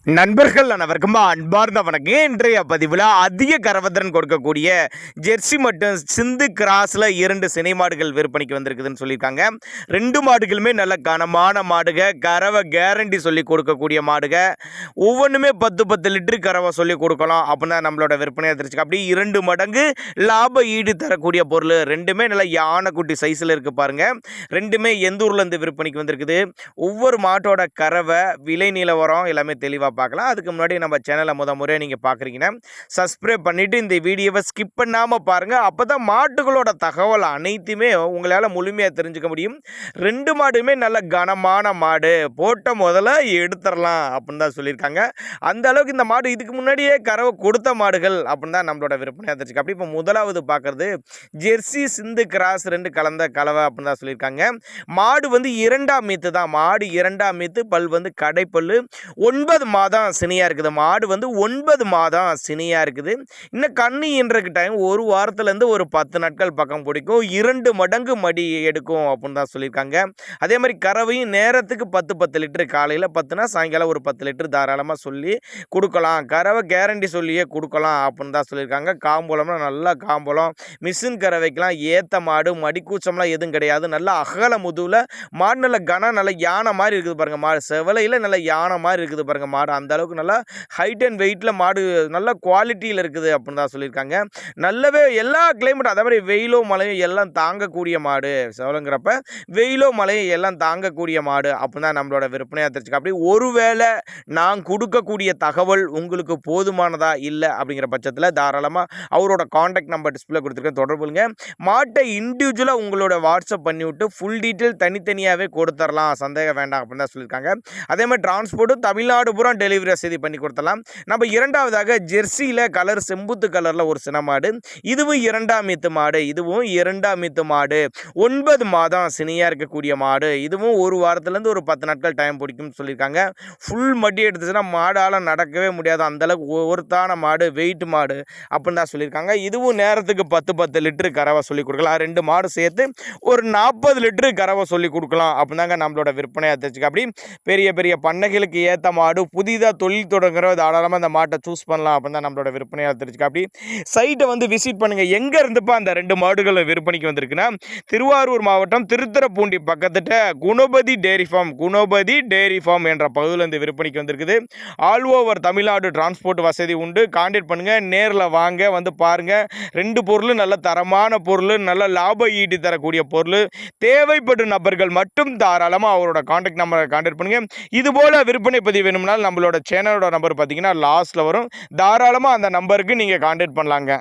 நண்பர்கள் அனைவருக்கும் அன்பார்ந்த வணக்கம். இன்றைய பதிவில் அதிக கரவத்திறன் கொடுக்கக்கூடிய ஜெர்சி மற்றும் சிந்து கிராஸில் 2 சினை மாடுகள் விற்பனைக்கு வந்திருக்குதுன்னு சொல்லியிருக்காங்க. 2 மாடுகளுமே நல்ல கனமான மாடுக, கறவை கேரண்டி சொல்லி கொடுக்கக்கூடிய மாடுக. ஒவ்வொன்றுமே 10 லிட்டரு கறவை சொல்லி கொடுக்கலாம் அப்படின்னா நம்மளோட விற்பனையாக தெரிஞ்சுக்க. அப்படி 2 மடங்கு லாப ஈடு தரக்கூடிய பொருள். 2மே நல்ல யானைக்குட்டி சைஸில் இருக்குது பாருங்கள். 2மே எந்த ஊர்லேருந்து விற்பனைக்கு வந்திருக்குது, ஒவ்வொரு மாட்டோட கறவை, விலை நிலவரம் எல்லாமே தெளிவாக பார்க்கலாம். அதுக்கு முன்னாடி நம்ம சேனலை முறையாக நீங்கள் பார்க்குறீங்கன்னா சப்ஸ்கிரைப் பண்ணிவிட்டு இந்த வீடியோவை ஸ்கிப் பண்ணாமல் பாருங்கள். அப்போ தான் மாட்டுகளோட தகவல் அனைத்துமே உங்களால் முழுமையாக தெரிஞ்சுக்க முடியும். 2 மாடுமே நல்ல கனமான மாடு, போட்ட முதல்ல எடுத்துடலாம் அப்படின்னு தான் சொல்லியிருக்காங்க. அந்த அளவுக்கு இந்த மாடு இதுக்கு முன்னாடியே கறவை கொடுத்த மாடுகள் அப்படின்னு தான் நம்மளோட விற்பனையாக தெரிஞ்சுக்க. அப்படி இப்போ முதலாவது பார்க்குறது ஜெர்சி சிந்து கிராஸ் 2 கலந்த கலவை அப்படின்னு தான் சொல்லியிருக்காங்க. மாடு வந்து 2ஆம் மீத்து தான். மாடு 2ஆம் மீத்து, பல் வந்து கடைப்பல், 9 மாதம் சினியாக இருக்குது. மாடு வந்து 9 மாதம் சினியாக இருக்குது. இன்னும் கண்ணி ஈன்றக்கு டைம் ஒரு வாரத்துலேருந்து ஒரு 10 நாட்கள் பக்கம் பிடிக்கும். 2 மடங்கு மடி எடுக்கும் அப்படின்னு தான் சொல்லியிருக்காங்க. அதே மாதிரி கறவையும் நேரத்துக்கு 10 லிட்டரு, காலையில் 10னா சாயங்காலம் ஒரு 10 லிட்டரு தாராளமாக சொல்லி கொடுக்கலாம். கறவை கேரண்டி சொல்லியே கொடுக்கலாம் அப்படின்னு தான் சொல்லியிருக்காங்க. காம்பளம்னா நல்லா காம்பளம், மிஷின் கறவைக்கெலாம் ஏற்ற மாடு, மடிக்கூச்சம்லாம் எதுவும் கிடையாது. நல்லா அகல முதுவில் மாடு, நல்ல கனம், நல்ல யானை மாதிரி இருக்குது பாருங்கள். மாடு செவலையில் நல்ல யானை மாதிரி இருக்குது பாருங்கள். மாடு அந்த அளவுக்கு நல்லா ஹைட் அண்ட் வெயிட்டில் மாடு நல்ல குவாலிட்டியில் இருக்குது அப்படின்னு தான் சொல்லியிருக்காங்க. நல்லாவே எல்லா கிளைமேட்டும், அதே மாதிரி வெயிலோ மழையும் எல்லாம் தாங்கக்கூடிய மாடு. செவலங்கிறப்ப வெயிலோ மழையும் எல்லாம் தாங்கக்கூடிய மாடு அப்படின்னு தான் நம்மளோட விற்பனையாக தெரிஞ்சுக்க. அப்படி ஒருவேளை நான் கொடுக்கக்கூடிய தகவல் உங்களுக்கு போதுமானதா இல்லை அப்படிங்கிற பட்சத்தில் தாராளமாக அவரோட காண்டாக்ட் நம்பர் டிஸ்பிளே கொடுத்துருக்கேன், தொடர்புங்க. மாட்டை இண்டிவிஜுவலாக உங்களோட வாட்ஸ்அப் பண்ணிவிட்டு ஃபுல் டீட்டெயில் தனித்தனியாகவே கொடுத்துடலாம், சந்தேகம் வேண்டாம் அப்படின்னு தான் சொல்லியிருக்காங்க. அதே மாதிரி டிரான்ஸ்போர்ட்டும் தமிழ்நாடு பூரா டெலிவரி வசதி பண்ணி கொடுத்தலாம். நம்ம இரண்டாவதாக ஜெர்சியில் கலர் செம்புத்து கலரில் ஒரு சின மாடு. இதுவும் 2ஆம் மீத்து மாடு. இதுவும் 2ஆம் மீத்து மாடு, 9 மாதம் சினியாக இருக்கக்கூடிய மாடு. இதுவும் ஒரு வாரத்துலேருந்து ஒரு 10 நாட்கள் டைம் பிடிக்கும்னு சொல்லியிருக்காங்க. ஃபுல் மடி எடுத்துச்சுன்னா மாடால் நடக்கவே முடியாது, அந்தளவுக்கு ஒருத்தான மாடு, வெயிட் மாடு அப்படின்னு தான் சொல்லியிருக்காங்க. இதுவும் நேரத்துக்கு 10 லிட்டரு கறவை சொல்லி கொடுக்கலாம். 2 மாடு சேர்த்து ஒரு 40 லிட்டரு கறவை சொல்லி கொடுக்கலாம் அப்படின்னாங்க நம்மளோட விற்பனையாக தெரிஞ்சுக்க. அப்படி பெரிய பெரிய பண்ணைகளுக்கு ஏற்ற மாடு, புதிதாக தொழில் தொடங்குற தாராளமாக அந்த மாட்டை சூஸ் பண்ணலாம் அப்படின்னு தான் நம்மளோட விற்பனையாக தெரிஞ்சுக்க. அப்படி சைட்டை வந்து விசிட் பண்ணுங்கள். எங்கே இருந்துப்பா அந்த 2 மாடுகள் விற்பனைக்கு வந்திருக்குன்னா, திருவாரூர் மாவட்டம் திருத்துறைப்பூண்டி பக்கத்துட்ட குணபதி டேரி ஃபார்ம் என்ற பகுதியிலேருந்து விற்பனைக்கு வந்திருக்குது. ஆல் ஓவர் தமிழ்நாடு டிரான்ஸ்போர்ட் வசதி உண்டு. கான்டாக்ட் பண்ணுங்கள், நேரில் வாங்க, வந்து பாருங்கள். 2 பொருள் நல்ல தரமான பொருள், நல்ல லாப ஈட்டி தரக்கூடிய பொருள். தேவைப்படும் நபர்கள் மட்டும் தாராளமாக அவரோட கான்டாக்ட் நம்பரை கான்டாக்ட் பண்ணுங்கள். இதுபோல் விற்பனை பதிவு வேணும்னால் நம்மளோட சேனலோட நம்பர் பார்த்தீங்கன்னா லாஸ்ட்டில் வரும். தாராளமாக அந்த நம்பருக்கு நீங்கள் கான்டாக்ட் பண்ணலாங்க.